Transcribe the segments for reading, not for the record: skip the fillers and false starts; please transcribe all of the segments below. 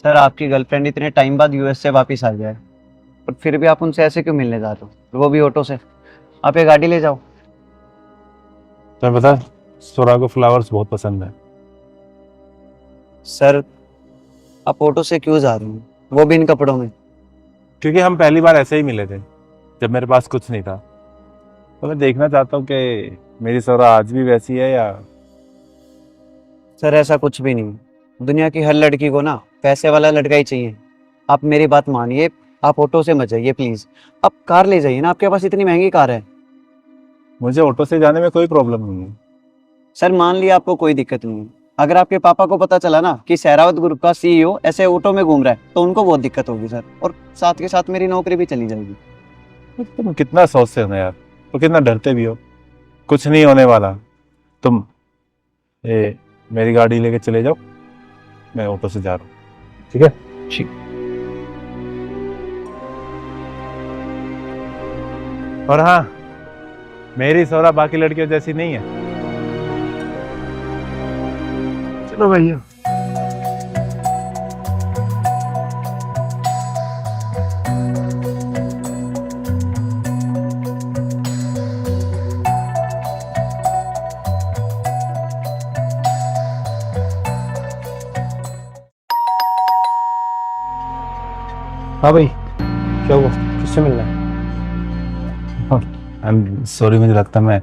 Sir आपकी girlfriend इतने time बाद यूएस से वापस आ जाए पर फिर भी आप उनसे ऐसे क्यों मिलने जाते हो, वो भी ऑटो से। आप ये गाड़ी ले जाओ। तुम्हें पता है, सोरा को फ्लावर्स बहुत पसंद है। सर आप ऑटो से क्यों जा रहे हो, वो भी इन कपड़ों में। क्योंकि हम पहली बार ऐसे ही मिले थे जब मेरे पास कुछ नहीं था। तो मैं देखना चाहता हूँ कि मेरी सोरा आज भी वैसी है या। सर ऐसा कुछ भी नहीं, दुनिया की हर लड़की को ना पैसे वाला लड़का ही चाहिए। आप मेरी बात मानिए, आप ऑटो से मत जाइए प्लीज, आप कार ले जाइए ना, आपके पास इतनी महंगी कार है। मुझे ऑटो से जाने में कोई प्रॉब्लम नहीं है। सर मान लिया आपको कोई दिक्कत नहीं है, अगर आपके पापा को पता चला ना कि सहरावत ग्रुप का सीईओ ऐसे ऑटो में घूम रहा है तो उनको बहुत दिक्कत होगी सर, और साथ के साथ मेरी नौकरी भी चली जाएगी। तुम कितना सोचते हो ना यार, तो कितना डरते भी हो। कुछ नहीं होने वाला। तुम मेरी गाड़ी लेके चले जाओ, मैं ऑटो से जा रहा हूँ। ठीक है? ठीक। और हाँ, मेरी सोरा बाकी लड़कियों जैसी नहीं है। चलो भैया। हाँ भाई, क्या हुआ? किससे मिलना है? सॉरी, मुझे लगता मैं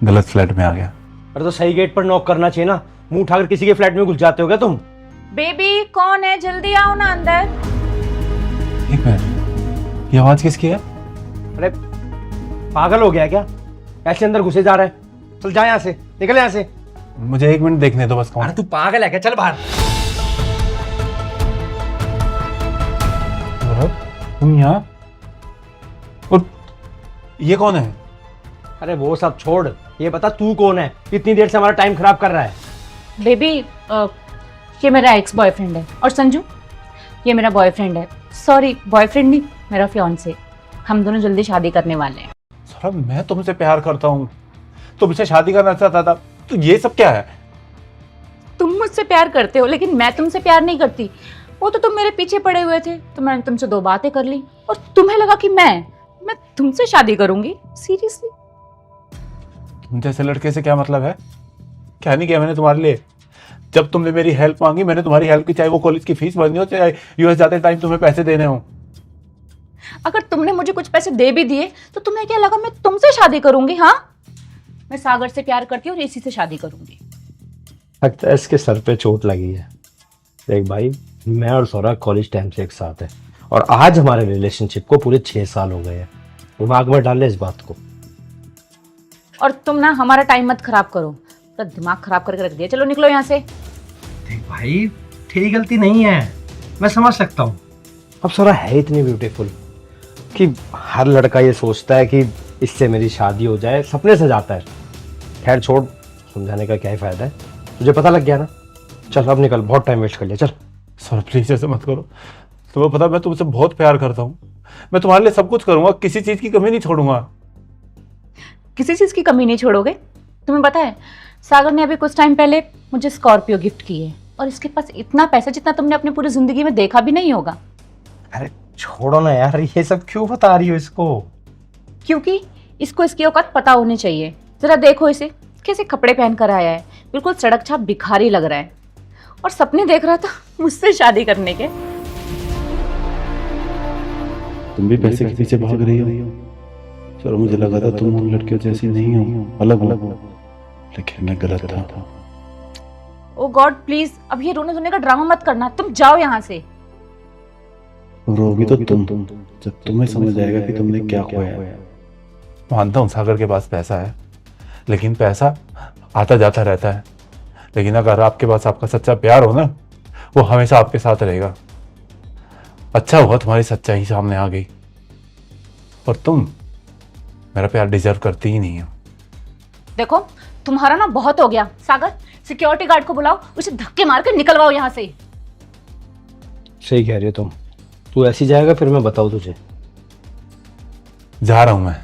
गलत फ्लैट में आ गया। अरे तो सही गेट पर नॉक करना चाहिए ना, मुंह उठाकर किसी के फ्लैट में घुस जाते हो क्या तुम? बेबी कौन है, जल्दी आओ ना अंदर। एक मिनट, ये आवाज किसकी है? अरे पागल हो गया क्या? ऐसे अंदर घुसे जा रहा है? चल जा यहाँ से, निकल यहाँ से। मुझे एक मिनट देखने दो बस। कौन? अरे तू पागल है क्या? चल बाहर। तुम यहाँ? और ये कौन है? अरे वो सब छोड़, ये बता तू कौन है? इतनी देर से हमारा टाइम खराब कर रहा है। बेबी ये मेरा एक्स बॉयफ्रेंड है, और संजू ये मेरा बॉयफ्रेंड है। सॉरी बॉयफ्रेंड नहीं, मेरा फियांसे। हम दोनों जल्दी शादी करने वाले हैं। सौरभ, मैं तुमसे प्यार करता हूँ, तुमसे शादी करना चाहता था, तो ये सब क्या है? तुम मुझसे प्यार करते हो लेकिन मैं तुमसे प्यार नहीं करती। वो तो तुम मेरे पीछे पड़े हुए थे तो मैंने तुमसे 2 बातें कर ली और तुम्हें लगा कि मैं तुमसे शादी करूंगी। सीरियसली? तुम जैसे लड़के से क्या मतलब है? क्या नहीं किया मैंने तुम्हारे लिए? जब तुमने मेरी हेल्प मांगी, मैंने तुम्हारी हेल्प की, चाहे वो कॉलेज की फीस भरनी हो, चाहे यूएस जाते टाइम तुम्हें पैसे देने हो। अगर तुमने मुझे कुछ पैसे दे भी दिए तो तुम्हें क्या लगा मैं तुमसे शादी करूंगी? हाँ, मैं सागर से प्यार करती हूँ और इसी से शादी करूंगी। लगता है इसके सर पे चोट लगी है। देख भाई, मैं और सौरभ कॉलेज टाइम से एक साथ है और आज हमारे रिलेशनशिप को पूरे 6 साल हो गए हैं। दिमाग में डाल ले इस बात को। और तुम ना हमारा टाइम मत खराब करो, पूरा दिमाग खराब करके रख दिया। चलो निकलो यहाँ से। देख भाई, तेरी गलती नहीं है, मैं समझ सकता हूँ। अब सौरभ है इतनी ब्यूटीफुल कि हर लड़का ये सोचता है कि इससे मेरी शादी हो जाए, सपने से जाता है। खैर छोड़, समझाने का क्या ही फायदा है, तुझे पता लग गया ना। चल अब निकल, बहुत टाइम वेस्ट कर लिया। चल सौरभ प्लीज ऐसे मत करो। तुम्हें पता मैं तुमसे बहुत प्यार करता हूँ, मैं तुम्हारे लिए सब कुछ करूंगा, किसी चीज की कमी नहीं छोड़ूंगा। किसी चीज की कमी नहीं छोड़ोगे? तुम्हें पता है सागर ने अभी कुछ टाइम पहले मुझे स्कॉर्पियो गिफ्ट की है और इसके पास इतना पैसा जितना तुमने अपनी पूरी जिंदगी में देखा भी नहीं होगा। अरे छोड़ो ना यार, ये सब क्यों बता रही हो इसको? क्योंकि इसको इसकी औकात पता होनी चाहिए। जरा देखो इसे, कैसे कपड़े पहन कर आया है, बिल्कुल सड़क छाप भिखारी लग रहा है और सपने देख रहा था मुझसे शादी करने के। तुम भी पैसे के पीछे भाग रही हो। चलो, मुझे लगा था तुम उन लड़कियों जैसी नहीं हो, अलग अलग हो, लेकिन मैं गलत था। ओ गॉड प्लीज, अब ये रोने धोने का ड्रामा मत करना, तुम जाओ यहाँ से। रोगी तो तुम जब तुम्हें समझ आएगा कि तुमने क्या खोया है। मानता हूँ सागर के पास पैसा है, लेकिन पैसा आता जाता रहता है। लेकिन अगर आपके पास आपका सच्चा प्यार हो ना, वो हमेशा आपके साथ रहेगा। अच्छा हुआ तुम्हारी सच्चाई सामने आ गई, और तुम मेरा प्यार डिजर्व करती ही नहीं हो। देखो तुम्हारा ना बहुत हो गया। सागर, सिक्योरिटी गार्ड को बुलाओ, उसे धक्के मार कर निकलवाओ यहाँ से। सही कह रही हो तुम। तू ऐसी जाएगा फिर मैं बताऊँ तुझे। जा रहा हूं मैं,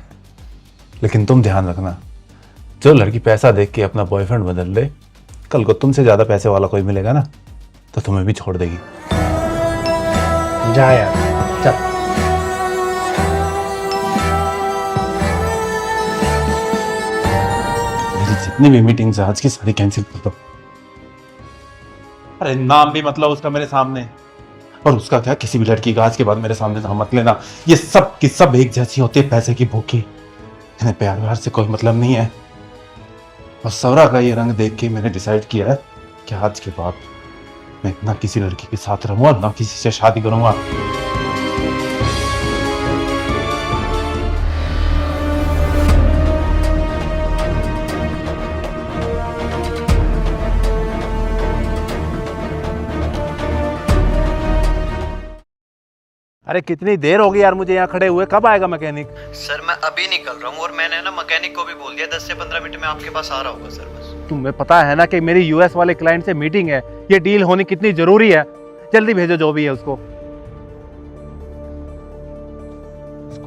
लेकिन तुम ध्यान रखना, जो लड़की पैसा देख के अपना बॉयफ्रेंड बदल ले, कल को तुमसे ज्यादा पैसे वाला कोई मिलेगा ना तो तुम्हें भी छोड़ देगी। जा यार, चल। मेरी जितनी भी मीटिंग्स है आज की सारी कैंसिल कर दो। अरे नाम भी मतलब उसका मेरे सामने, और उसका क्या, किसी भी लड़की का आज के बाद मेरे सामने नाम मत लेना। ये सब की सब एक जैसी होती है, पैसे की भूखी। इन्हें प्यार व्यार से कोई मतलब नहीं है। और सौरा का ये रंग देख के मैंने डिसाइड किया है कि आज के बाद मैं ना किसी लड़की के साथ रहूंगा, ना किसी से शादी करूंगा। अरे कितनी देर हो गई यार मुझे यहाँ खड़े हुए, कब आएगा मैकेनिक? सर मैं अभी निकल रहा हूँ, और मैंने ना मैकेनिक को भी बोल दिया 10 से 15 मिनट में आपके पास आ रहा होगा सर। बस तुम्हें पता है ना कि मेरी यूएस वाले क्लाइंट से मीटिंग है, ये डील होनी कितनी जरूरी है। जल्दी भेजो जो भी है उसको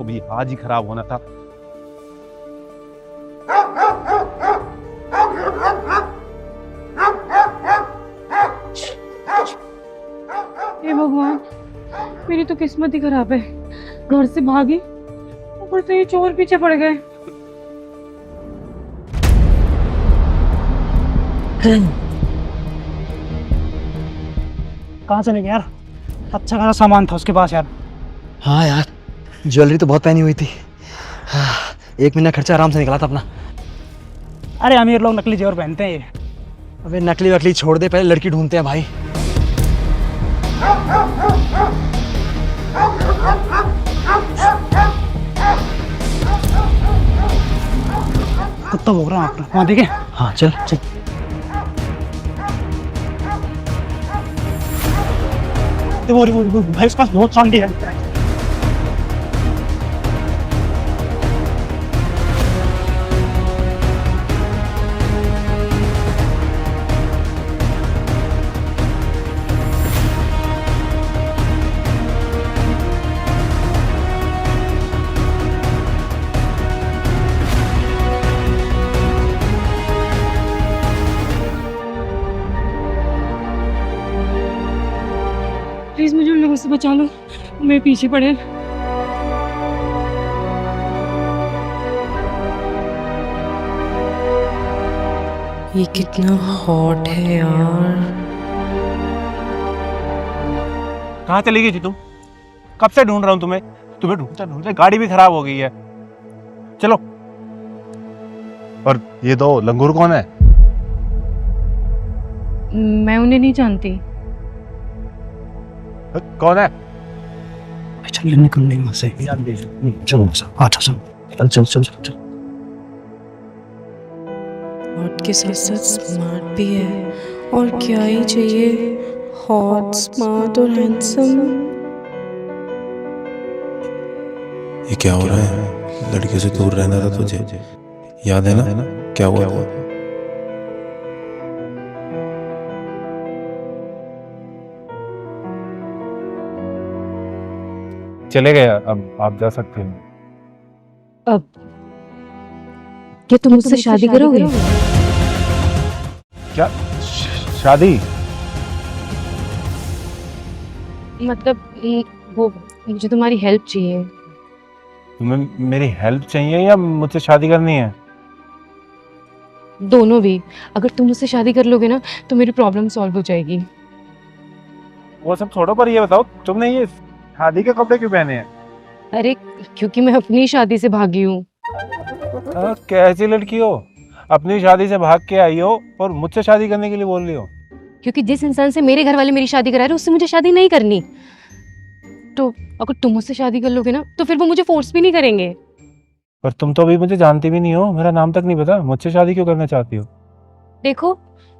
भी आज ही खराब होना था। हे भगवान, मेरी तो किस्मत ही खराब है। घर से भागी, ऊपर से ये चोर पीछे पड़ गए। कहाँ से लेके यार? अच्छा खासा सामान था उसके पास यार। हाँ यार, ज्वेलरी तो बहुत पहनी हुई थी। हाँ, 1 महीना खर्चा आराम से निकला था अपना। अरे अमीर लोग नकली जेवर पहनते हैं ये। अबे नकली वकली छोड़ दे, पहले लड़की ढूंढते हैं भाई। कुत्ता भौंक रहा है अपना, वहाँ देखे? हाँ चल चल। वो भाई उसके पास बहुत चांदी है। प्लीज मुझे उन लोगों से बचा लो, मेरे पीछे पड़े। ये कितना हॉट है यार। कहाँ चली गई थी तुम? कब से ढूंढ रहा हूँ तुम्हें ढूंढते ढूंढते गाड़ी भी खराब हो गई है। चलो। और ये दो लंगूर कौन है? मैं उन्हें नहीं जानती। कौन है? चल निकल नहीं वहाँ से। चलो अच्छा चल चल चल चल। हॉट के साथ साथ स्मार्ट भी है, और क्या ही चाहिए। हॉट, स्मार्ट और हैंडसम। ये क्या हो रहा है? लड़कियों से दूर रहना था तुझे, याद है ना क्या हुआ था? चले गए, अब आप जा सकते हो। अब क्या तुम मुझसे शादी करोगे? क्या शादी? मतलब वो मुझे तुम्हारी हेल्प चाहिए। तुम्हें मेरी हेल्प चाहिए या मुझसे शादी करनी है? दोनों भी। अगर तुम मुझसे शादी कर लोगे ना तो मेरी प्रॉब्लम सॉल्व हो जाएगी। वो सब छोड़ो, पर ये बताओ तुमने ये शादी के कपड़े क्यों पहने हैं? अरे क्योंकि मैं अपनी शादी से भागी हूँ। कैसी लड़की हो, अपनी शादी से भाग के आई हो और मुझसे शादी करने के लिए बोल रही हो? क्योंकि जिस इंसान से मेरे घर वाले मेरी शादी करा रहे उससे मुझे शादी नहीं करनी। तो अगर तुम मुझसे शादी कर लोगे ना तो फिर वो मुझे फोर्स भी नहीं करेंगे। पर तुम तो अभी मुझे जानती भी नहीं हो, मेरा नाम तक नहीं पता, मुझसे शादी क्यों करना चाहती हो? देखो,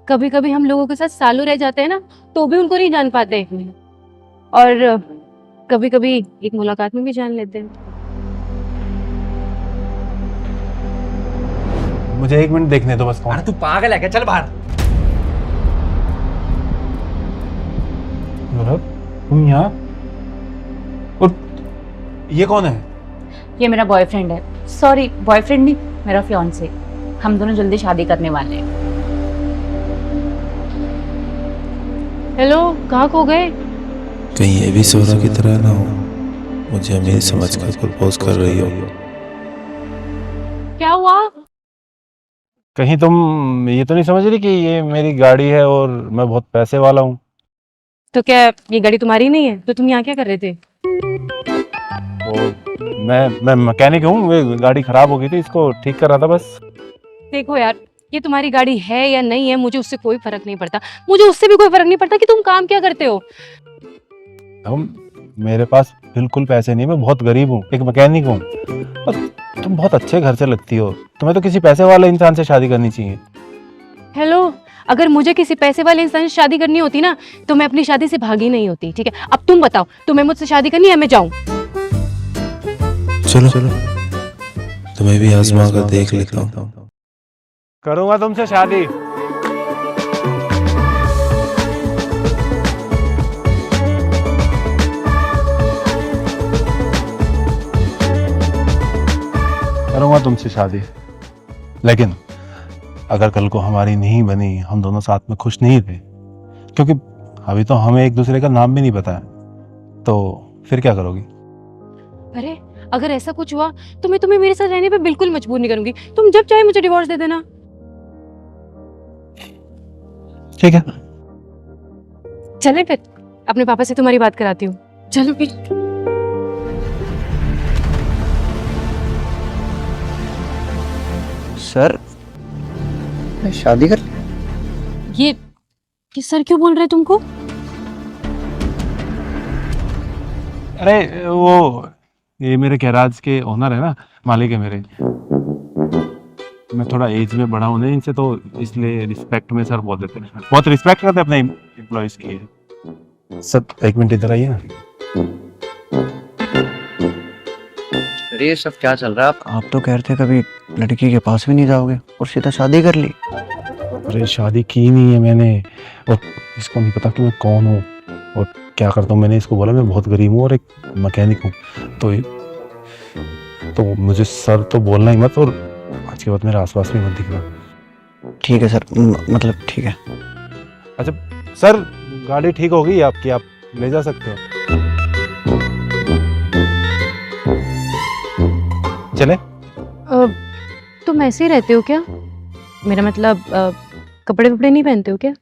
कभी कभी हम लोगों के साथ सालों रह जाते हैं ना तो भी उनको नहीं जान पाते, और कभी कभी एक मुलाकात में भी जान लेते हैं। मुझे 1 मिनट देखने दो बस। कौन? अरे तू पागल है क्या? चल बाहर। तुम यहाँ? और ये कौन है? ये मेरा बॉयफ्रेंड है। सॉरी, बॉयफ्रेंड नहीं, मेरा फियांसे। हम दोनों जल्दी शादी करने वाले हैं। हेलो, कहाँ खो गए? कहीं ये भी सोरा की तरह ना हो, मुझे अमीर समझकर प्रपोज कर रही हो। क्या हुआ? कहीं तुम ये तो नहीं समझ रही कि ये मेरी गाड़ी है और मैं बहुत पैसे वाला हूँ? तो क्या ये गाड़ी तुम्हारी नहीं है? तो तुम यहाँ क्या कर रहे थे? और मैं मैकेनिक हूँ, ये गाड़ी खराब हो गई थी, इसको ठीक कर रहा था बस। देखो यार, ये तुम्हारी गाड़ी है या नहीं है, मुझे उससे कोई फर्क नहीं पड़ता। मुझे उससे भी कोई फर्क नहीं पड़ता कि तुम काम क्या करते हो। मेरे पास बिल्कुल पैसे नहीं, मैं बहुत गरीब हूँ, एक मैकेनिक हूँ। और तुम बहुत अच्छे घर से लगती हो, तुम्हें तो किसी पैसे वाले इंसान से शादी करनी चाहिए। हेलो, अगर मुझे किसी पैसे वाले इंसान से शादी करनी होती ना, तो मैं अपनी शादी से भागी नहीं होती। ठीक है, अब तुम बताओ, तुम्हें मुझसे शादी करनी है? मैं जाऊं? चलो चलो, तुम्हें भी आजमा कर देख लेता हूँ। करूंगा तुमसे शादी। करूंगा तुमसे शादी, लेकिन अगर कल को हमारी नहीं बनी, हम दोनों साथ में खुश नहीं थे, क्योंकि अभी तो हमें एक दूसरे का नाम भी नहीं पता है, तो फिर क्या करोगी? अरे, अगर ऐसा कुछ हुआ तो मैं तुम्हें मेरे साथ रहने पे बिल्कुल मजबूर नहीं करूंगी। तुम जब चाहे मुझे डिवोर्स दे देना। ठीक है, चले फिर, अपने पापा से तुम्हारी बात कराती हूँ। चलो फिर। सर, मैं शादी कर ये सर क्यों बोल रहे तुमको? अरे वो ये मेरे गैराज के ओनर है ना, मालिक है मेरे। मैं थोड़ा एज में बड़ा हूँ ना इनसे, तो इसलिए रिस्पेक्ट में सर बोल देते हैं, बहुत रिस्पेक्ट करते हैं अपने एम्प्लॉइज की। सर एक मिनट इधर आइए ना। अरे ये सब क्या चल रहा है? आप तो कह रहे थे कभी लड़की के पास भी नहीं जाओगे और सीधा शादी कर ली। अरे शादी की नहीं है मैंने, और इसको नहीं पता कि मैं कौन हूँ और क्या करता हूँ। मैंने इसको बोला मैं बहुत गरीब हूँ और एक मैकेनिक हूँ, तो मुझे सर तो बोलना ही मत, और आज के बाद मेरे आसपास भी मत दिखना। ठीक है सर, मतलब ठीक है। अच्छा सर, गाड़ी ठीक हो गई आपकी, आप ले जा सकते हो। चले? तुम ऐसे ही रहते हो क्या? मेरा मतलब कपड़े वपड़े नहीं पहनते हो क्या?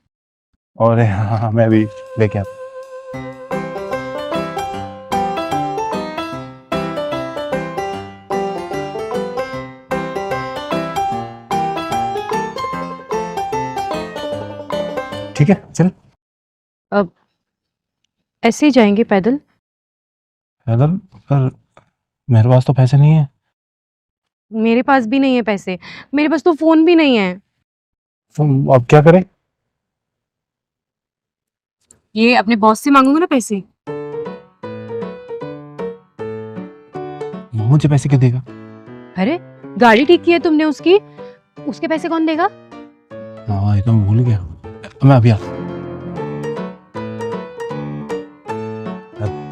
और हाँ, मैं भी लेके आता। ठीक है चल। अब ऐसे ही जाएंगे पैदल? पैदल? पर मेरे पास तो पैसे नहीं है। मेरे पास भी नहीं है पैसे, मेरे पास तो फोन भी नहीं है। तो अब क्या करें? ये अपने बॉस से मांगूंगा ना पैसे। मुझे पैसे क्यों देगा? अरे, गाड़ी ठीक की है तुमने उसकी, उसके पैसे कौन देगा? हाँ ये तो मैं भूल गया, मैं अभी आता।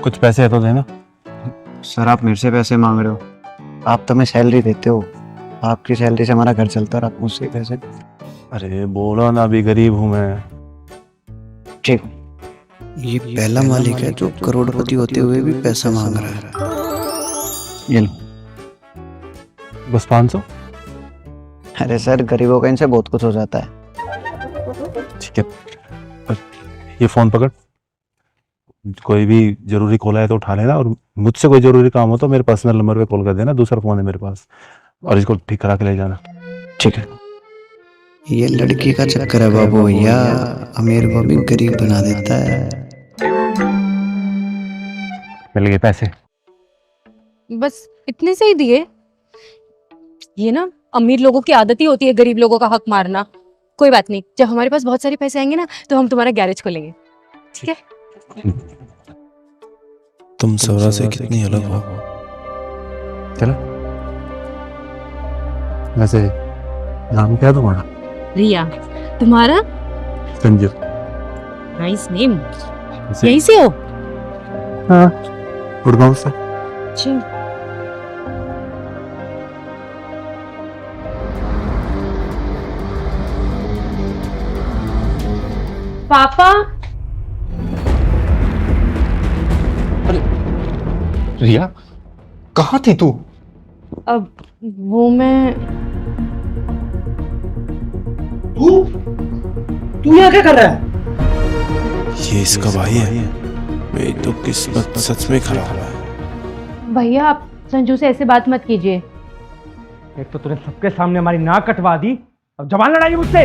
कुछ पैसे है तो देना। सर आप मेरे से पैसे मांग रहे हो? आप तो हमें सैलरी देते हो, आपकी सैलरी से हमारा घर चलता है और आप मुझसे पैसे। अरे बोलो ना, अभी गरीब हूँ मैं। ठीक, ये पहला मालिक है जो करोड़पति होते हुए भी पैसा मांग रहा है। ये लो। बस 500? अरे सर, गरीबों का इनसे बहुत कुछ हो जाता है। ठीक है, ये फोन पकड़, कोई भी जरूरी कॉल आए तो उठा लेना, और मुझसे कोई जरूरी काम हो तो मेरे पर्सनल नंबर पे कॉल कर देना, दूसरा फोन है मेरे पास, और इसको ठीक करा के ले जाना। ठीक है। ये लड़की का चक्कर है बाबू भैया, अमीर को भी गरीब बना देता है। मिल गए पैसे? बस इतने से ही दिए? ये ना अमीर लोगों की आदत ही होती है गरीब लोगों का हक मारना। कोई बात नहीं, जब हमारे पास बहुत सारे पैसे आएंगे ना, तो हम तुम्हारा गैरेज खोलेंगे। ठीक है? तुम सोरा से कितनी अलग हो। चलो। वैसे नाम क्या है तुम्हारा? रिया। तुम्हारा? संजू। Nice name. यहीं से हो? हाँ, गुड़गांव से। अच्छा। पापा, रिया, कहाँ थी तू? अब वो मैं तू यहाँ क्या कर रहा है? ये इसका भाई है। मेरी तो किस्मत सच में खराब है। भैया आप संजू से ऐसे बात मत कीजिए। एक तो तूने सबके सामने हमारी नाक कटवा दी, अब जबान लड़ाई मुझसे।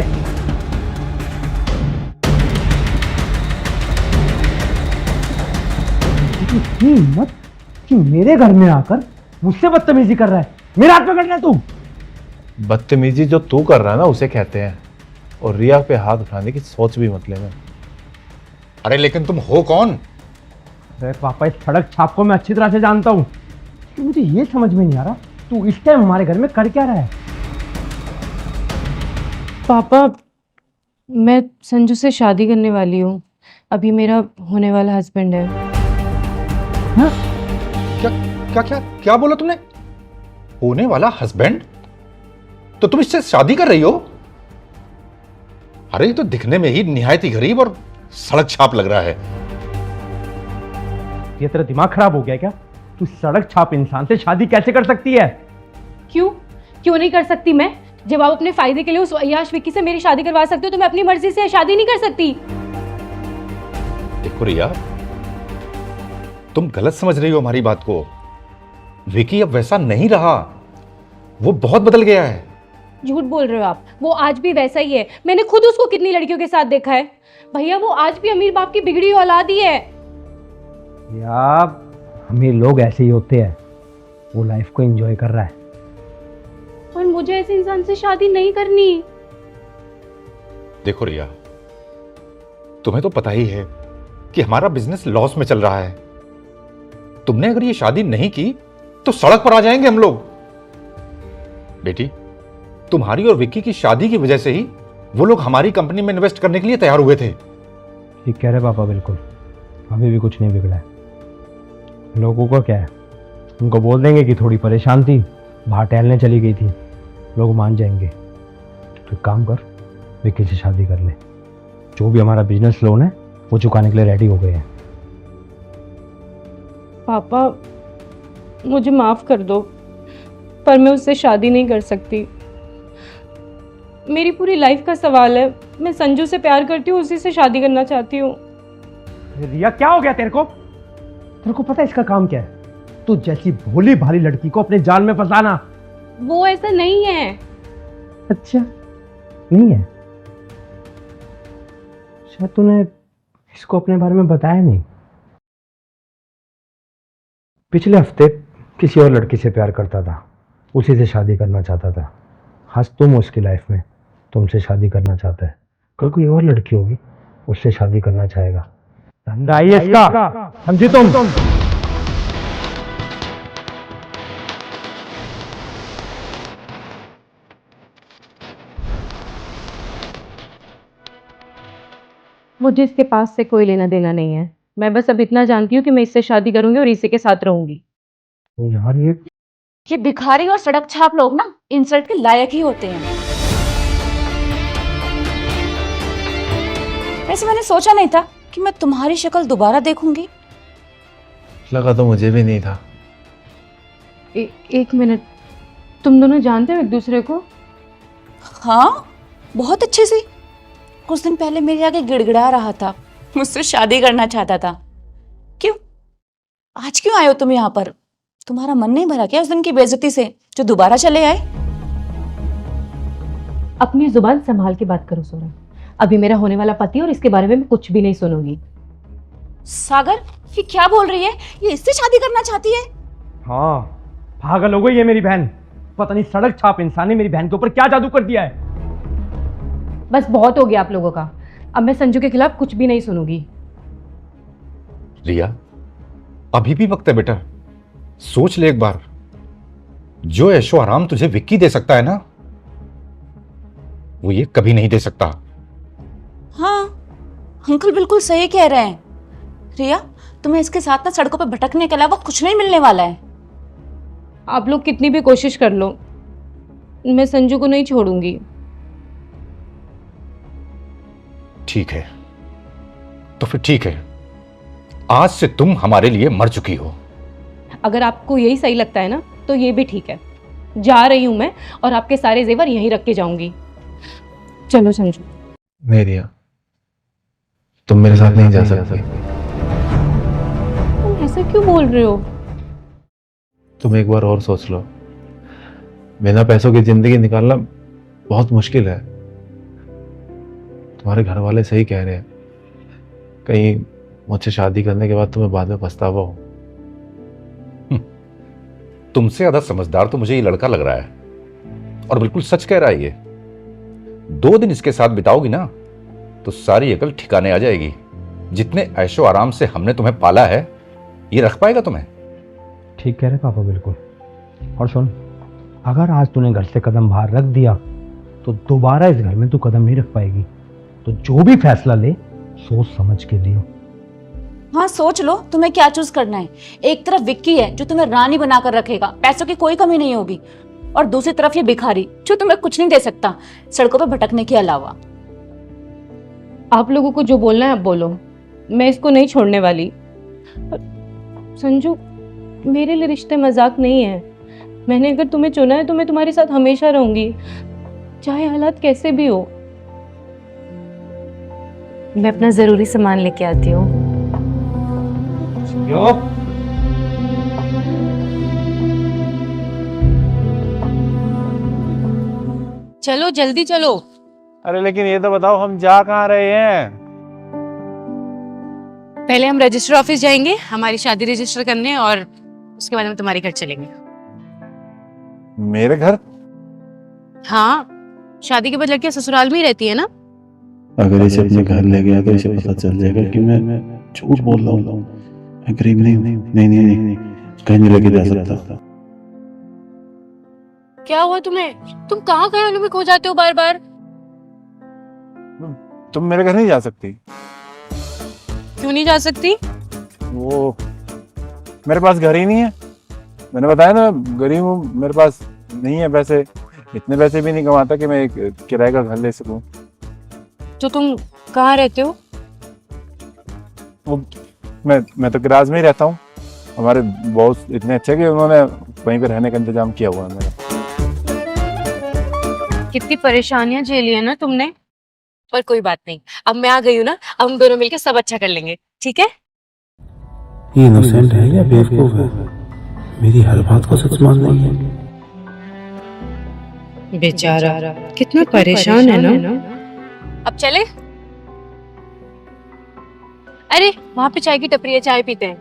इतनी हिम्मत कि मेरे घर में आकर मुझसे बदतमीजी कर रहा है, मेरा हाथ पकड़ रहा है तू। बदतमीजी जो तू कर रहा है ना उसे कहते हैं, और रिया पे हाथ उठाने की सोच भी मत लेना। अरे लेकिन तुम हो कौन? अरे पापा, इस सड़क छाप को मैं अच्छी तरह से जानता हूँ। मुझे ये समझ में नहीं आ रहा तू इस टाइम हमारे घर में कर क्या रहा है? पापा मैं संजू से शादी करने वाली हूँ। अभी मेरा होने वाला हस्बैंड है। क्या क्या क्या क्या बोला तुमने? होने वाला हस्बैंड? तो तुम इससे शादी कर रही हो? अरे ये तो दिखने में ही निहायत ही गरीब और सड़क छाप लग रहा है। ये तेरा दिमाग खराब हो गया क्या? तू सड़क छाप इंसान से शादी कैसे कर सकती है? क्यों क्यों नहीं कर सकती मैं? जब आप अपने फायदे के लिए उस अय्याश विक्की से मेरी शादी करवा सकते हो तो मैं अपनी मर्जी से शादी नहीं कर सकती? देखो रिया, तुम गलत समझ रही हो हमारी बात को। विकी अब वैसा नहीं रहा, वो बहुत बदल गया है। झूठ बोल रहे हो आप। वो आज भी वैसा ही है। मैंने खुद उसको कितनी लड़कियों के साथ देखा है। भैया वो आज भी अमीर बाप की बिगड़ी औलाद ही है। यार अमीर लोग ऐसे ही होते हैं, वो लाइफ को एंजॉय कर रहा है। और मुझे ऐसे इंसान से शादी नहीं करनी। देखो रिया, तुम्हें तो पता ही है कि हमारा बिजनेस लॉस में चल रहा है। तुमने अगर ये शादी नहीं की तो सड़क पर आ जाएंगे हम लोग। बेटी, तुम्हारी और विक्की की शादी की वजह से ही वो लोग हमारी कंपनी में इन्वेस्ट करने के लिए तैयार हुए थे। ठीक कह रहे पापा, बिल्कुल अभी भी कुछ नहीं बिगड़ा है। लोगों को क्या है, उनको बोल देंगे कि थोड़ी परेशान थी, बाहर टहलने चली गई थी, लोग मान जाएंगे। तो एक काम कर, विक्की से शादी कर ले। जो भी हमारा बिजनेस लोन है वो चुकाने के लिए रेडी हो गए हैं। पापा मुझे माफ कर दो, पर मैं उससे शादी नहीं कर सकती। मेरी पूरी लाइफ का सवाल है। मैं संजू से प्यार करती हूँ, उसी से शादी करना चाहती हूँ। रिया क्या हो गया तेरे को? तेरे को पता है इसका काम क्या है? तू जैसी भोली भाली लड़की को अपने जाल में फंसाना। वो ऐसा नहीं है। अच्छा नहीं है? शायद तूने इसको अपने बारे में बताया नहीं। पिछले हफ्ते किसी और लड़की से प्यार करता था, उसी से शादी करना चाहता था। आज तुम उसकी लाइफ में तुमसे शादी करना चाहता है, कल कोई और लड़की होगी उससे शादी करना चाहेगा। धंधा ही है इसका, समझी तुम? मुझे इसके पास से कोई लेना देना नहीं है। मैं बस अब इतना जानती हूँ कि मैं इससे शादी करूंगी और इसी के साथ रहूंगी। यार ये भिखारी और सड़क छाप लोग ना इंसल्ट के लायक ही होते हैं। वैसे मैंने सोचा नहीं था कि मैं तुम्हारी शक्ल दोबारा देखूंगी। लगा तो मुझे भी नहीं था। एक मिनट, तुम दोनों जानते हो एक दूसरे को? हाँ, बहुत अच्छे से। कुछ दिन पहले मेरे आगे गिड़गिड़ा रहा था, मुझसे शादी करना चाहता था। क्यों? आज क्यों आए हो तुम यहाँ पर? तुम्हारा मन नहीं भरा क्या उस दिन की बेइज्जती से जो दोबारा चले आए? अपनी जुबान संभाल के बात करो सोना। अभी मेरा होने वाला पति और इसके बारे में मैं कुछ भी नहीं सुनूंगी। सागर, ये क्या बोल रही है? ये इससे शादी करना चाहती है? हाँ, पागल हो गई है मेरी बहन। पता नहीं सड़क छाप इंसान ने मेरी बहन के ऊपर क्या जादू कर दिया है। बस बहुत हो गया आप लोगों का। अब मैं संजू के खिलाफ कुछ भी नहीं सुनूंगी। रिया, अभी भी वक्त है बेटा, सोच ले एक बार। जो ऐशो आराम तुझे विक्की दे सकता है ना, वो ये कभी नहीं दे सकता। हाँ, अंकल बिल्कुल सही कह रहे हैं। रिया, तुम्हें इसके साथ ना सड़कों पर भटकने के अलावा कुछ नहीं मिलने वाला है। आप लोग कितनी भी कोशिश कर लो, मैं संजू को नहीं छोड़ूंगी। ठीक है, तो फिर ठीक है, आज से तुम हमारे लिए मर चुकी हो। अगर आपको यही सही लगता है ना तो ये भी ठीक है। जा रही हूँ मैं और आपके सारे जेवर यहीं रख के जाऊंगी। चलो संजू। नहीं रिया, तुम मेरे साथ नहीं जा सकती। तुम ऐसा क्यों बोल रहे हो? तुम एक बार और सोच लो। बिना पैसों की जिंदगी निकालना बहुत मुश्किल है। तुम्हारे घर वाले सही कह रहे हैं, कहीं मुझसे शादी करने के बाद तुम्हें बाद में पछतावा हो। तुमसे ज्यादा समझदार तो मुझे ये लड़का लग रहा है, और बिल्कुल सच कह रहा है ये। 2 दिन इसके साथ बिताओगी ना तो सारी अकल ठिकाने आ जाएगी। जितने ऐशो आराम से हमने तुम्हें पाला है, ये रख पाएगा तुम्हें? ठीक कह रहे पापा बिल्कुल। और सुन, अगर आज तूने घर से कदम बाहर रख दिया तो दोबारा इस घर में तू कदम नहीं रख पाएगी। तो जो भी फैसला ले सोच समझ के लियो। हाँ सोच लो तुम्हें क्या चूज करना है। एक तरफ विक्की है जो तुम्हें रानी बनाकर रखेगा, पैसों की कोई कमी नहीं होगी, और दूसरी तरफ ये भिखारी जो तुम्हें कुछ नहीं दे सकता सड़कों पर भटकने के अलावा। आप लोगों को जो बोलना है आप बोलो, मैं इसको नहीं छोड़ने वाली। संजू, मेरे लिए रिश्ते मजाक नहीं है। मैंने अगर तुम्हें चुना है तो मैं तुम्हारे साथ हमेशा रहूंगी, चाहे हालात कैसे भी हो। मैं अपना जरूरी सामान लेके आती हूँ। चलो जल्दी चलो। अरे लेकिन ये तो बताओ हम जा कहाँ रहे हैं? पहले हम रजिस्टर ऑफिस जाएंगे हमारी शादी रजिस्टर करने, और उसके बाद हम तुम्हारे घर चलेंगे। मेरे घर? हाँ, शादी के बाद लड़कियां ससुराल में ही रहती है ना। अगर इसे अपने घर ले गया तो इसे पता चल जाएगा कि मैं झूठ बोल रहा हूँ। मैं गरीब नहीं हूँ। नहीं नहीं नहीं, कहीं नहीं लेके जा सकता। क्या हुआ तुम्हें? तुम कहाँ ख्यालों में खो जाते हो बार बार? तुम मेरे घर नहीं जा सकती। क्यों नहीं जा सकती? वो मेरे पास घर ही नहीं है। मैंने बताया ना, गरीब हूँ, मेरे पास नहीं है पैसे। इतने पैसे भी नहीं कमाता कि मैं एक किराए का घर ले सकूं। तो तुम कहाँ रहते हो? वो मैं तो गिराज में ही रहता हूँ। हमारे बॉस इतने अच्छे कि उन्होंने वहीं पे रहने का इंतजाम किया हुआ है मेरा। कितनी परेशानियां झेली है ना तुमने, पर कोई बात नहीं, अब मैं आ गई हूँ ना, अब हम दोनों मिलकर सब अच्छा कर लेंगे, ठीक है? ये इनोसेंट है या बेवकूफ है? मेरी हर बात को सच मान रही है। बेचारा कितना परेशान है ना। अब चले? अरे वहां पे चाय की टपरी है, चाय पीते हैं।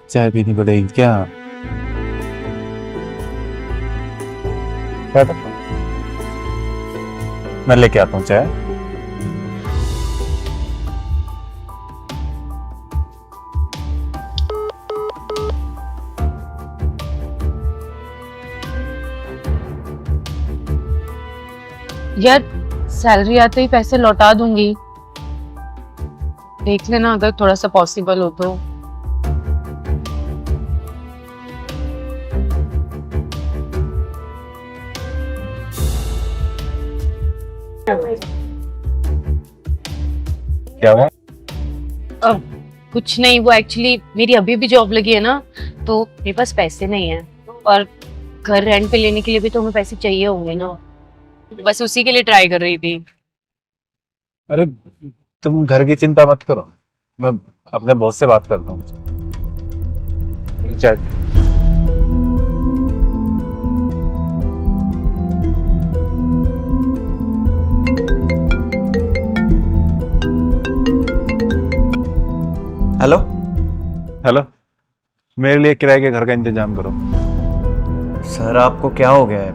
चाय पीनी पड़ेगी क्या? मैं लेके आता हूँ चाय। यार सैलरी आते ही पैसे लौटा दूंगी, देख लेना अगर थोड़ा सा पॉसिबल हो तो। क्या हुआ? अब कुछ नहीं, वो एक्चुअली मेरी अभी भी जॉब लगी है ना, तो मेरे पास पैसे नहीं है, और घर रेंट पे लेने के लिए भी तो हमें पैसे चाहिए होंगे ना, बस उसी के लिए ट्राई कर रही थी। अरे तुम घर की चिंता मत करो, मैं अपने बॉस से बात करता हूँ। चाय। हेलो हेलो, मेरे लिए किराए के घर का इंतजाम करो। सर, आपको क्या हो गया है?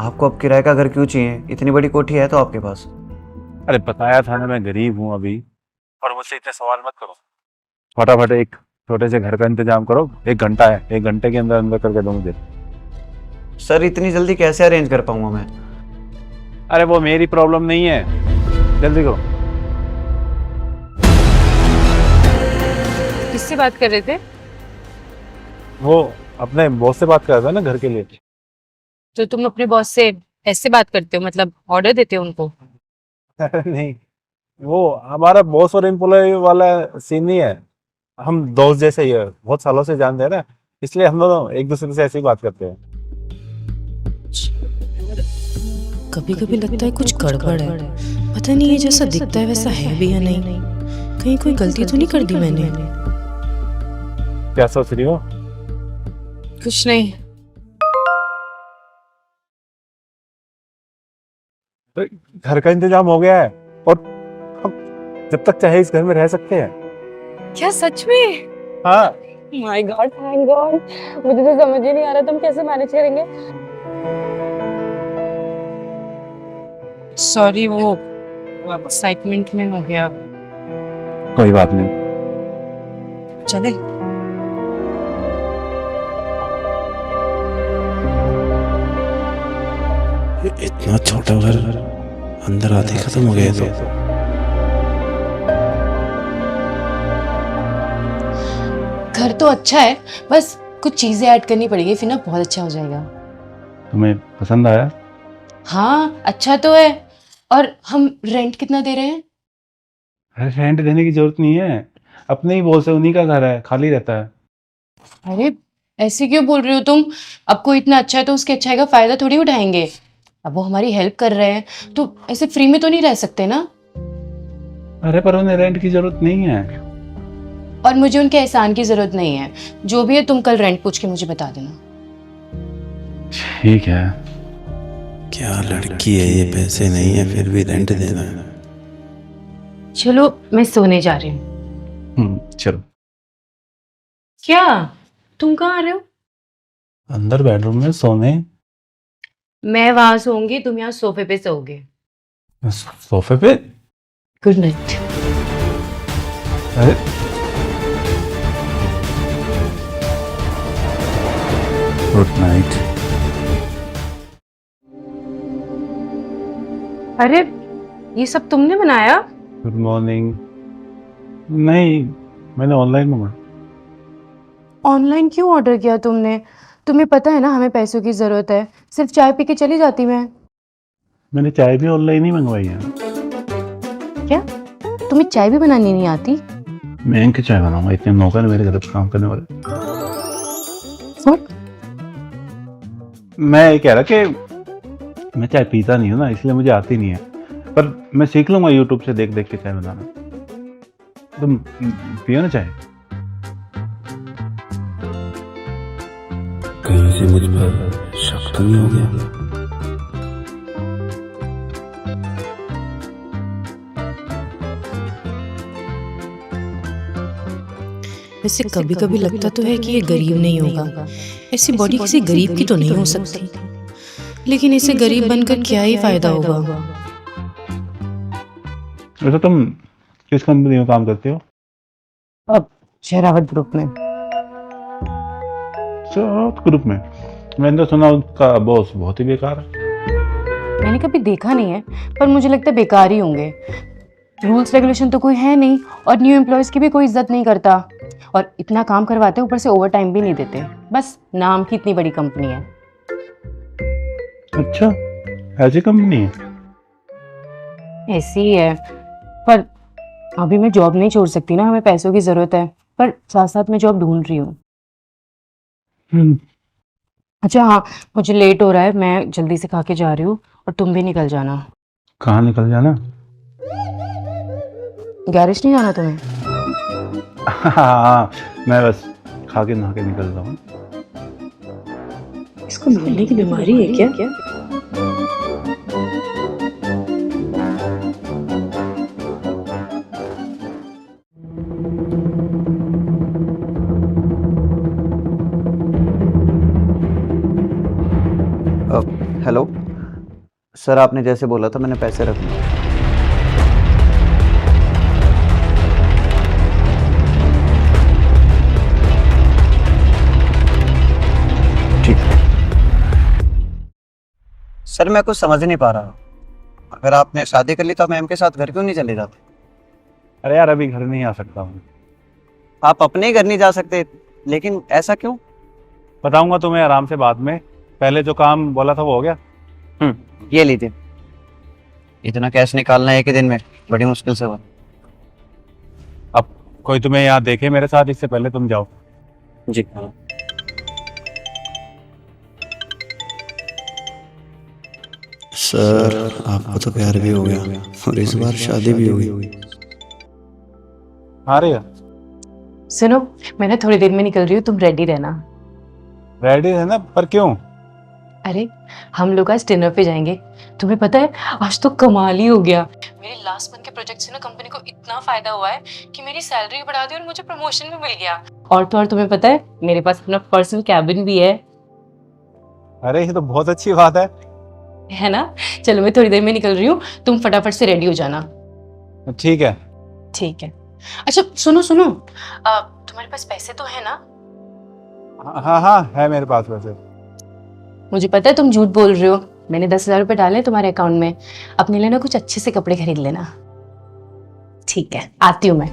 आपको अब किराए का घर क्यों चाहिए? इतनी बड़ी कोठी है तो आपके पास। अरे बताया था ना, मैं गरीब हूँ अभी, और मुझसे इतने सवाल मत करो। फटाफट एक छोटे से घर का इंतजाम करो। 1 घंटा है, 1 घंटे के अंदर अंदर करके दो मुझे। सर, इतनी जल्दी कैसे अरेंज कर पाऊंगा मैं? अरे वो मेरी प्रॉब्लम नहीं है, जल्दी करो। किससे बात कर रहे थे? वो अपने बॉस से बात कर रहा था ना घर के लिए। तो तुम अपने बॉस से ऐसे बात करते हो, मतलब ऑर्डर देते हो उनको? अरे नहीं, वो हमारा बॉस और एम्प्लॉय वाला सीन नहीं है, हम दोस्त जैसे ही है, बहुत सालों से जानते हैं ना, इसलिए हम दोनों एक दूसरे से ऐसे ही बात करते हैं। कभी कभी लगता है कुछ गड़बड़ है, पता नहीं ये जैसा दिखता है वैसा है भी या नहीं, कहीं कोई गलती तो नहीं कर दी मैंने। क्या सोच रही हो? कुछ नहीं। तो घर का इंतजाम हो गया है और हम जब तक चाहे इस घर में रह सकते हैं। क्या सच में? हाँ, माय गॉड, थैंक गॉड। मुझे तो समझ ही नहीं आ रहा तुम कैसे मैनेज करेंगे। सॉरी, वो एक्साइटमेंट में हो गया। कोई बात नहीं। चले। इतना छोटा घर, अंदर आते ही खत्म हो गया तो। घर तो अच्छा है, बस कुछ चीजें ऐड करनी पड़ेगी, फिर ना बहुत अच्छा हो जाएगा। तुम्हें पसंद आया? हाँ अच्छा तो है। और हम रेंट कितना दे रहे हैं? अरे रेंट देने की जरूरत नहीं है, अपने ही बॉस है, उन्हीं का घर है, खाली रहता है। अरे ऐसे क्यों बोल रहे हो तुम? अब कोई इतना अच्छा है तो उसके अच्छाई का फायदा थोड़ी उठाएंगे। अब वो हमारी हेल्प कर रहे हैं तो ऐसे फ्री में तो नहीं रह सकते ना। अरे पर उन्हें रेंट की जरूरत नहीं है। और मुझे उनके एहसान की जरूरत नहीं है। जो भी है तुम कल रेंट पूछ के मुझे बता देना। ठीक है। क्या लड़की है ये, पैसे नहीं है फिर भी रेंट देना है। चलो मैं सोने जा रही हूँ। चलो। क्या तुम कहाँ आ रहे हो? अंदर बेडरूम में सोने। मैं वहां सोऊंगी, तुम यहाँ सोफे पे सोओगे। सोफे पे? Good night. अरे गुड नाइट। अरे ये सब तुमने बनाया? Good morning. नहीं, मैंने ऑनलाइन मंगाया। ऑनलाइन क्यों ऑर्डर किया तुमने? तुम्हें पता है ना हमें पैसों की जरूरत है, सिर्फ चाय पी के चली जाती मैं। मैंने चाय भी ऑनलाइन ही मंगवाई है। क्या तुम्हें चाय भी बनानी नहीं आती? मैं इनकी चाय बनाऊंगा, इतने नौकर मेरे घर पे काम करने वाले। What? मैं ये कह रहा कि मैं चाय पीता नहीं हूँ ना, इसलिए मुझे आती नहीं है, पर मैं सीख लूंगा यूट्यूब से देख देख के चाय बनाना। तुम पियो ना चाय। कहीं से मुझ पर शक तो नहीं हो गया? वैसे कभी कभी लगता तो है कि ये गरीब नहीं होगा, ऐसी बॉडी किसी गरीब की तो नहीं हो सकती, लेकिन इसे गरीब बनकर क्या ही फायदा होगा। वैसे तुम किस कंपनी में काम करते हो? अब शेरावत ग्रुप में। ग्रुप में? मैंने तो सुना उसका बॉस बहुत ही बेकार है। मैंने कभी देखा नहीं है, पर मुझे लगता है बेकार ही होंगे। रूल्स रेगुलेशन तो कोई है नहीं और न्यू एम्प्लॉयज की भी कोई इज्जत नहीं करता, और इतना काम करवाते हैं, ऊपर से ओवर टाइम भी नहीं देते। बस नाम की इतनी बड़ी कंपनी है। अच्छा, ऐसी कंपनी है? ऐसी ही है, पर अभी मैं जॉब नहीं छोड़ सकती ना, हमें पैसों की जरूरत है, पर साथ साथ मैं जॉब ढूंढ रही हूँ। अच्छा हाँ, मुझे लेट हो रहा है, मैं जल्दी से खा के जा रही हूँ, और तुम भी निकल जाना। कहाँ निकल जाना? गैरेज नहीं जाना तुम्हें? हाँ, मैं बस खा के नहा के निकल रहा हूँ। इसको मिलने की बीमारी है क्या? हेलो सर, आपने जैसे बोला था मैंने पैसे रख लिए। ठीक है सर, मैं कुछ समझ नहीं पा रहा। अगर आपने शादी कर ली तो आप मैम के साथ घर क्यों नहीं चले जाते? अरे यार, अभी घर नहीं आ सकता हूँ। आप अपने ही घर नहीं जा सकते, लेकिन ऐसा क्यों? बताऊंगा तुम्हें आराम से बाद में, पहले जो काम बोला था वो हो गया। ये लीजिए। इतना कैश निकालना एक ही दिन में बड़ी मुश्किल से हुआ। अब कोई तुम्हें यहाँ देखे मेरे साथ, इससे पहले तुम जाओ। जी। सर आपको तो प्यार भी हो गया और इस बार शादी भी होगी। आ रही है? सुनो, मैं ना थोड़ी देर में निकल रही हूँ, तुम रेडी रहना। रेडी है ना? पर क्यों? अरे हम लोग आज डिनर पे जाएंगे। तुम्हें पता है आज तो कमाल ही हो गया। मेरे लास्ट मंथ के प्रोजेक्ट से ना कंपनी को इतना फायदा हुआ है कि मेरी सैलरी बढ़ा दी और मुझे प्रमोशन भी मिल गया। और तो और तुम्हें पता है मेरे पास अपना पर्सनल कैबिन भी है अरे ये तो बहुत अच्छी बात है ना? चलो मैं थोड़ी देर में निकल रही हूँ, तुम फटाफट से रेडी हो जाना। है। ठीक है। ठीक है। अच्छा सुनो सुनो, तुम्हारे पास पैसे तो है ना? हाँ हाँ है मेरे पास वैसे। मुझे पता है तुम झूठ बोल रहे हो। मैंने 10,000 रुपए डाले हैं तुम्हारे अकाउंट में। अपने लिए ना कुछ अच्छे से कपड़े खरीद लेना। ठीक है, आती हूँ मैं।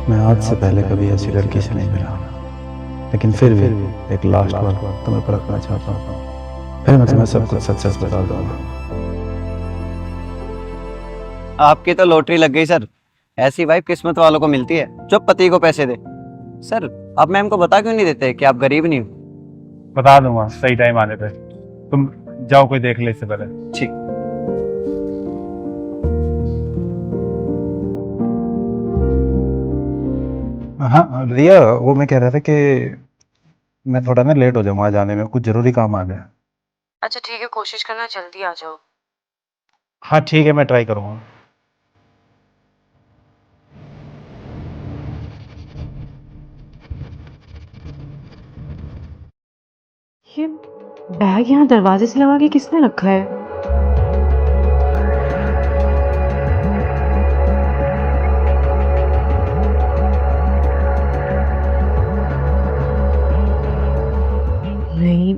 मैं आज से पहले कभी ऐसी लड़की से नहीं मिला, लेकिन फिर भी एक लास्ट बार तुम्हें परखना चाहता हूँ, फिर मैं तुम्हें सब कुछ सच सच बता दूंगा। आपकी तो लॉटरी लग गई सर। ऐसी वाइफ किस्मत वालों को मिलती है जो पति को पैसे दे। सर आप मैम को बता क्यों नहीं देते कि आप गरीब नहीं हो? बता दूंगा सही टाइम आने पे। तुम जाओ, कोई देख ले इससे पहले। ठीक। हाँ रिया, वो मैं कह रहा था कि मैं थोड़ा ना लेट हो जाऊंगा जाने में, कुछ जरूरी काम आ गया। अच्छा ठीक है, कोशिश करना जल्दी आ जाओ। हाँ ठीक है, मैं ट्राई करूंगा। ये बैग यहाँ दरवाजे से लगा के किसने रखा है? नहीं,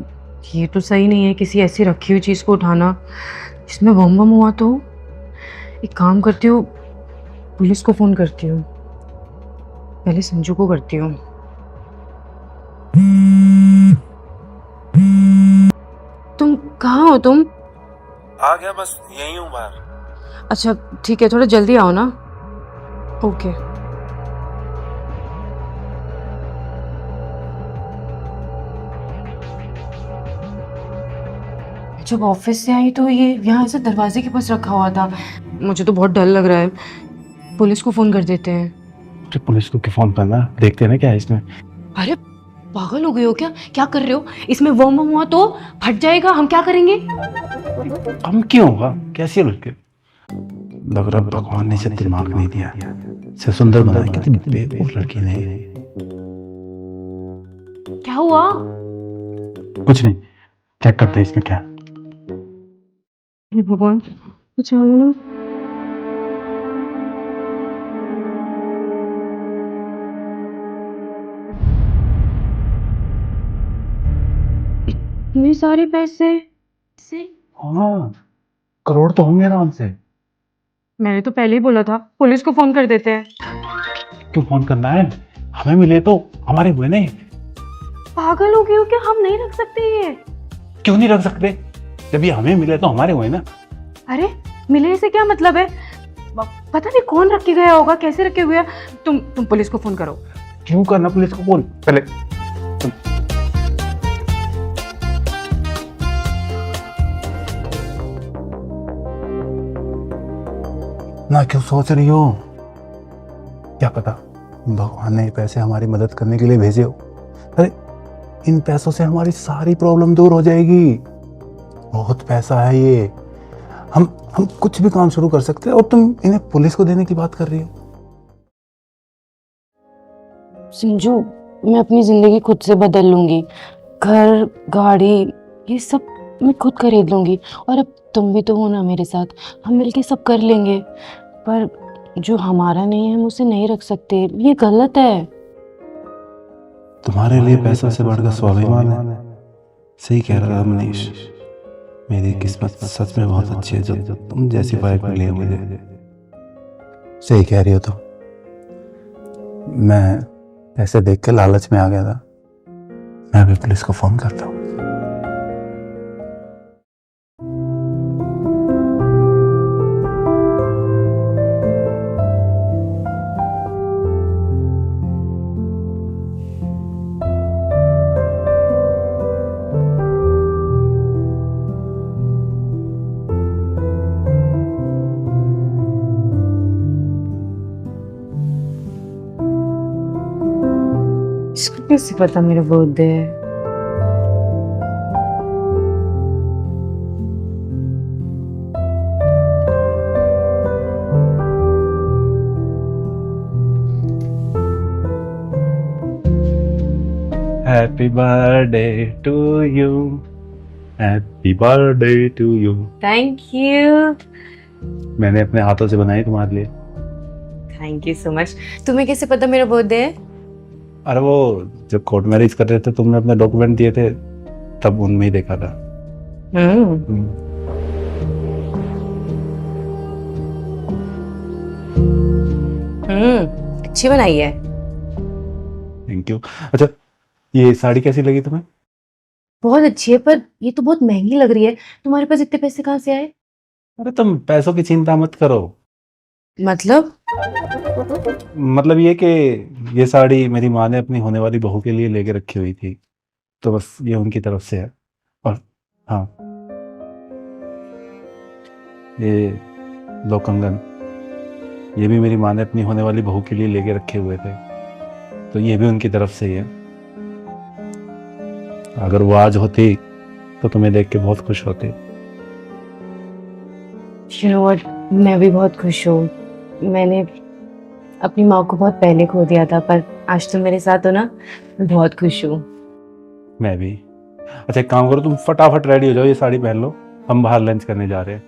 ये तो सही नहीं है किसी ऐसी रखी हुई चीज को उठाना जिसमें बम बम हुआ तो। एक काम करती हूँ, पुलिस को फोन करती हूँ। पहले संजू को करती हूँ। तुम कहाँ हो? तुम आ गया, बस यहीं हूँ बाहर। अच्छा ठीक है, थोड़ा जल्दी आओ ना। ओके। जब ऑफिस से आई तो ये यहाँ ऐसे दरवाजे के पास रखा हुआ था। मुझे तो बहुत डर लग रहा है। पुलिस को फोन कर देते हैं। तो पुलिस को क्यों फोन करना, देखते हैं ना क्या है इसमें। अरे पागल हो गए हो क्या? क्या कर रहे हो? इसमें बम हुआ तो फट जाएगा, हम क्या करेंगे? हम क्यों होगा, कैसी लड़के। लग रहा भगवान ने इसे दिमाग नहीं दिया, इसे सुंदर बनाया, कितनी बेवकूफ लड़की ने। क्या हुआ? कुछ नहीं, चेक करते हैं इसमें क्या। हे भगवान, कुछ हो ना। इतने सारे पैसे हाँ, करोड़ तो होंगे आराम से। मैंने तो पहले ही बोला था पुलिस को फोन कर देते हैं। क्यों फोन करना है, हमें मिले तो हमारे हुए नहीं। पागल हो गए हो क्या? हम नहीं रख सकते ये। क्यों नहीं रख सकते, जब ये हमें मिले तो हमारे हुए ना। अरे मिलने से क्या मतलब है? पता नहीं कौन रख के गया होगा, कैसे रखे हुए हैं। तुम पुलिस को फोन करो। क्यों करना पुलिस को फोन, पहले ना क्यों सोच रही हो, क्या पता भगवान ने ये पैसे हमारी मदद करने के लिए भेजे हो। अरे इन पैसों से हमारी सारी प्रॉब्लम दूर हो जाएगी। बहुत पैसा है ये, हम कुछ भी काम शुरू कर सकते हैं और तुम इन्हें पुलिस को देने की बात कर रही हो। संजू, मैं अपनी जिंदगी खुद से बदल लूंगी। घर, गाड़ी, ये सब मैं खुद खरीद लूंगी। और अब तुम भी तो हो ना मेरे साथ, हम मिलके सब कर लेंगे। पर जो हमारा नहीं है हम उसे नहीं रख सकते, ये गलत है। तुम्हारे लिए पैसा से बढ़कर स्वाभिमान है। सही कह रहा है मनीष, मेरी किस्मत सच में बहुत अच्छी है जो तुम जैसी वाइफ मिली है मुझे। सही कह रही हो तुम। मैं ऐसे देख के लालच में आ गया था। मैं अभी पुलिस को फोन करता हूँ। इसको कैसे पता मेरा बर्थडे है? Happy birthday to you, happy birthday to you. Thank you. मैंने अपने हाथों से बनाई तुम्हारे लिए। Thank you so much. तुम्हें कैसे पता मेरा बर्थडे है? अरे वो जब कोर्ट मैरिज कर रहे थे, तुमने अपने डॉक्यूमेंट दिए थे, तब उनमें ही देखा था। अच्छी बनाई है। Thank you. अच्छा, ये साड़ी कैसी लगी तुम्हें? बहुत अच्छी है, पर ये तो बहुत महंगी लग रही है। तुम्हारे पास इतने पैसे कहाँ से आए? अरे तुम पैसों की चिंता मत करो। मतलब? मतलब ये कि ये साड़ी मेरी माँ ने अपनी होने वाली बहू के लिए लेके रखी हुई थी, तो बस ये उनकी तरफ से है। और हाँ, ये दो कंगन, ये भी मेरी माँ ने अपनी होने वाली बहू के लिए लेके रखे हुए थे, तो ये भी उनकी तरफ से ही है। अगर वो आज होती तो तुम्हें देख के बहुत खुश होती। You know what? मैं भी बहुत खुश हूँ। मैंने अपनी माँ को बहुत पहले खो दिया था, पर आज तुम मेरे साथ हो ना, मैं बहुत खुश हूँ। मैं भी। अच्छा, एक काम करो, तुम फटाफट रेडी हो जाओ, ये साड़ी पहन लो, हम बाहर लंच करने जा रहे हैं।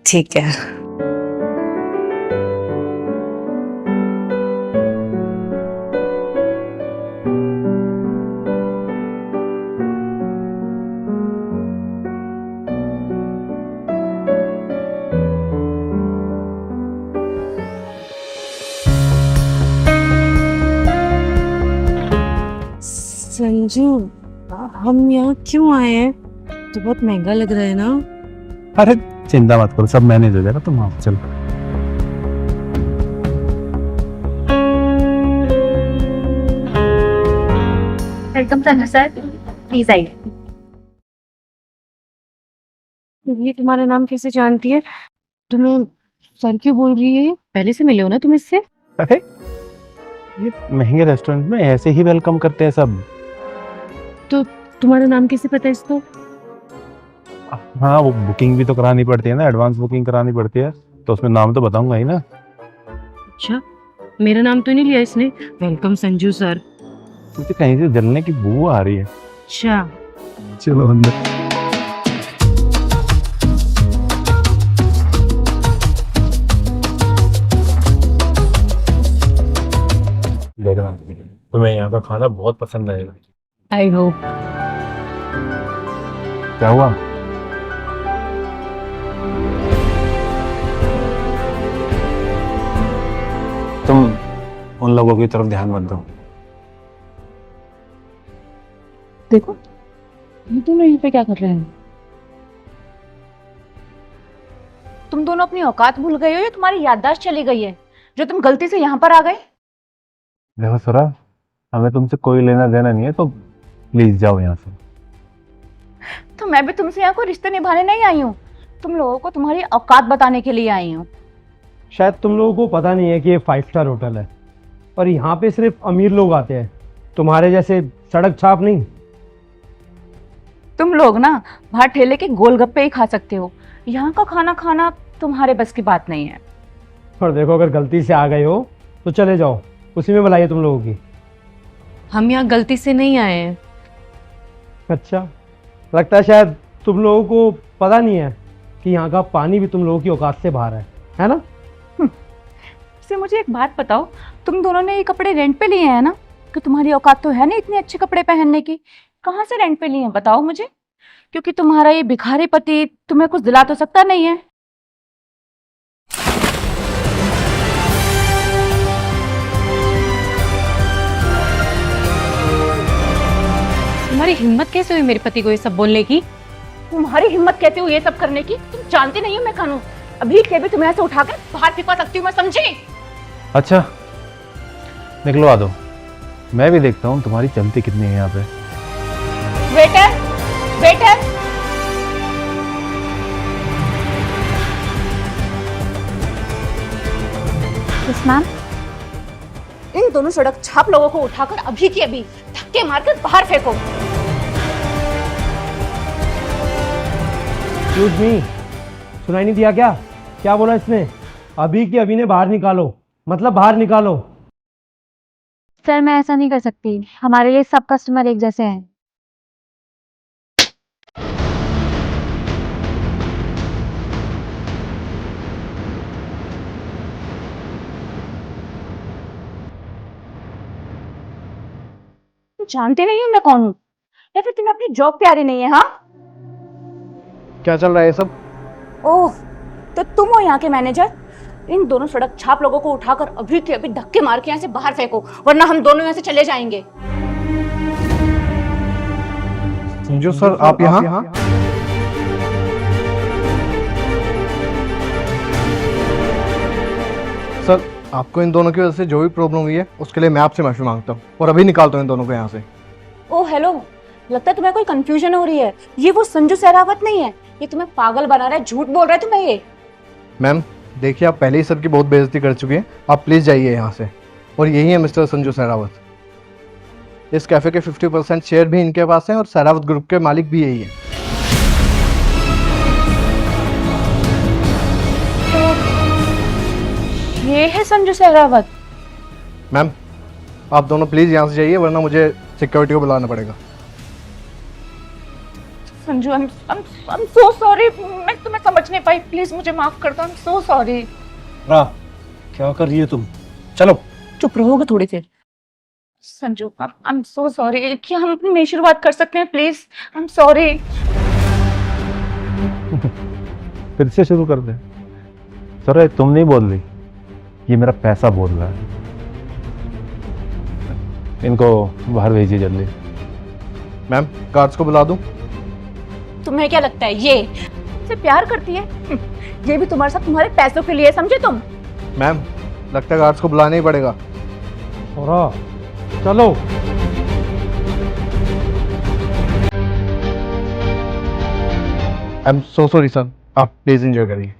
ठीक है। संजू, हम यहाँ क्यों आए हैं? तो बहुत महंगा लग रहा है ना? अरे चिंता मत करो, सब मैनेज हो जाएगा, तुम आओ चलो। वेलकम संजू सर, प्लीज आइए। ये तुम्हारा नाम कैसे जानती है? तुम्हें सर क्यों बोल रही है? पहले से मिले हो ना तुम इससे? अरे ये महंगे रेस्टोरेंट में ऐसे ही वेलकम करते हैं सब। तो तुम्हारा नाम कैसे पता है इसको? हाँ, वो बुकिंग भी तो करानी पड़ती है ना, एडवांस बुकिंग करानी पड़ती है, तो उसमें नाम तो बताऊंगा ही ना। अच्छा, मेरा नाम तो नहीं लिया इसने। Welcome Sanju sir. मुझे कहीं से जलने की बू आ रही है। अच्छा, चलो अंदर। देखना, तुम्हें यहाँ का खाना बहुत पसंद आएगा। I hope. क्या हुआ? तुम उन लोगों की तरफ ध्यान मत दो। देखो, ये दोनों यहाँ पे क्या कर रहे हैं? तुम दोनों अपनी औकात भूल गए हो या तुम्हारी याददाश्त चली गई है जो तुम गलती से यहाँ पर आ गए? देखो सुरा, हमें तुमसे कोई लेना देना नहीं है, तो प्लीज जाओ यहाँ से। तो मैं भी तुमसे यहाँ कोई रिश्ते निभाने नहीं आई हूँ, तुम लोगों को तुम्हारी औकात बताने के लिए आई हूँ। शायद तुम लोगों को पता नहीं है कि ये 5 स्टार होटल है और यहाँ पे सिर्फ अमीर लोग आते हैं, तुम्हारे जैसे सड़क छाप नहीं। तुम लोग ना बाहर ठेले के गोलगप्पे ही खा सकते हो, यहाँ का खाना खाना तुम्हारे बस की बात नहीं है। और देखो, अगर गलती से आ गए हो तो चले जाओ, उसी में भलाई है तुम लोगों की। हम यहाँ गलती से नहीं आए हैं। अच्छा, लगता है शायद तुम लोगों को पता नहीं है कि यहाँ का पानी भी तुम लोगों की औकात से बाहर है ना? से मुझे एक बात बताओ, तुम दोनों ने ये कपड़े रेंट पे लिए हैं ना? कि तुम्हारी औकात तो है नहीं इतने अच्छे कपड़े पहनने की, कहाँ से रेंट पे लिए हैं बताओ मुझे, क्योंकि तुम्हारा ये भिखारी पति तुम्हें कुछ दिला तो सकता नहीं है। तुम्हारी हिम्मत कैसे हुई मेरे पति को ये सब बोलने की? तुम्हारी हिम्मत कैसे हुई ये सब करने की? तुम जानती नहीं हो मैं कौन हूँ। अभी के भी तुम्हें ऐसे उठाकर बाहर फेंकवा सकती हूँ मैं, समझी? अच्छा निकलवा दो, मैं भी देखता हूँ तुम्हारी चलती कितनी है यहाँ पे। Waiter, waiter, yes ma'am. इन दोनों सड़क छाप लोगों को उठाकर अभी की अभी धक्के मारकर बाहर फेंको। एक्सक्यूज मी, सुनाई नहीं दिया क्या? क्या बोला इसने? अभी के अभी ने बाहर निकालो, मतलब बाहर निकालो। सर मैं ऐसा नहीं कर सकती, हमारे लिए सब कस्टमर एक जैसे हैं। जानते नहीं हो मैं कौन हूँ, या फिर तुम्हें अपनी जॉब प्यारी नहीं है? हाँ, क्या चल रहा है ये सब? ओह, तो तुम हो यहाँ के मैनेजर? इन दोनों सड़क छाप लोगों को उठाकर अभी के अभी धक्के मार के यहाँ से बाहर फेंको, वरना हम दोनों यहाँ से चले जाएंगे। संजू सर आप यहाँ? सर आपको इन दोनों की वजह से जो भी प्रॉब्लम हुई है उसके लिए मैं आपसे माफी मांगता हूँ और अभी निकालता हूँ इन दोनों को यहाँ से। ओह हेलो, लगता है तुम्हें कोई कंफ्यूजन हो रही है। ये वो संजू सहरावत नहीं है, ये तुम्हें पागल बना रहा है, झूठ बोल रहा है तुम्हें ये। मैम देखिए आप पहले ही सर की बहुत बेइज्जती कर चुकी हैं, आप प्लीज़ जाइए यहाँ से। और यही है मिस्टर संजू सहरावत। इस कैफ़े के 50% शेयर भी इनके पास हैं और सहरावत ग्रुप के मालिक भी यही है। ये है संजू सहरावत? मैम आप दोनों प्लीज़ यहाँ से जाइए वरना मुझे सिक्योरिटी को बुलाना पड़ेगा। संजू I'm so sorry, मैं तुम्हें समझ नहीं पाई, प्लीज मुझे माफ कर दो। I'm so sorry। क्या कर रही है तुम? चलो चुप रहोगे थोड़ी देर? संजू I'm so sorry, क्या हम अपनी नई शुरुआत कर सकते हैं प्लीज? I'm sorry। फिर से शुरू कर दे। सर तुम नहीं बोल रही, ये मेरा पैसा बोल रहा है। इनको बाहर भेजिए जल्दी। मैम गार्ड्स को बुला दूं? तुम्हें क्या लगता है ये से प्यार करती है? ये भी तुम्हारे साथ तुम्हारे पैसों के लिए, समझे तुम? मैम लगता है गार्ड्स को बुलाना ही पड़ेगा। और चलो। I am so sorry sir, आप प्लीज एंजॉय करिए।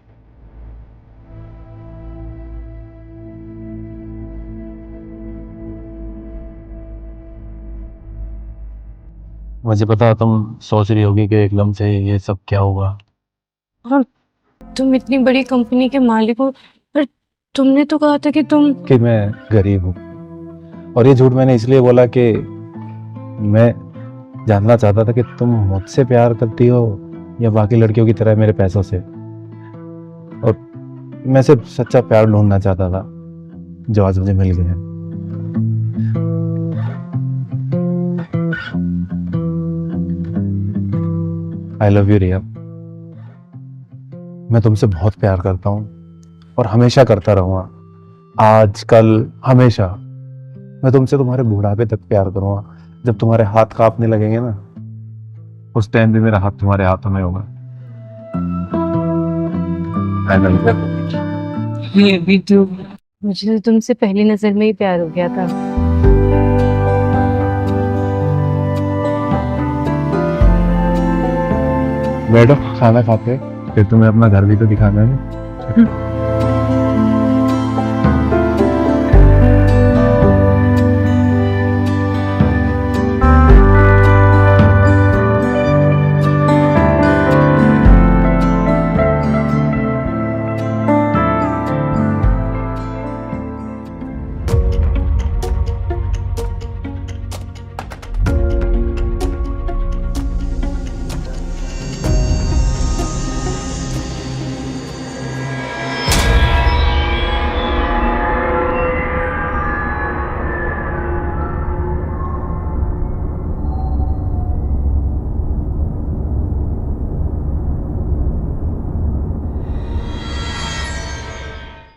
मुझे पता तुम सोच रही होगी कि एकदम से ये सब क्या हुआ। और तुम इतनी बड़ी कंपनी के मालिक हो, पर तुमने तो कहा था कि मैं गरीब हूँ, और ये झूठ मैंने इसलिए बोला कि मैं जानना चाहता था कि तुम मुझसे प्यार करती हो या बाकी लड़कियों की तरह मेरे पैसों से। और मैं सिर्फ सच्चा प्यार ढूंढना चाहता था जो आज मुझे मिल गया। आई लव यू रिया, मैं तुमसे बहुत प्यार करता हूँ और हमेशा करता रहूंगा। आज कल हमेशा मैं तुमसे तुम्हारे बुढ़ापे तक प्यार करूंगा। जब तुम्हारे हाथ कांपने लगेंगे ना, उस टाइम भी मेरा हाथ तुम्हारे हाथों में होगा। ये भी तो, मुझे तो तुमसे पहली नजर में ही प्यार हो गया था। बैठो खाना खाते, फिर तुम्हें अपना घर भी तो दिखाना है।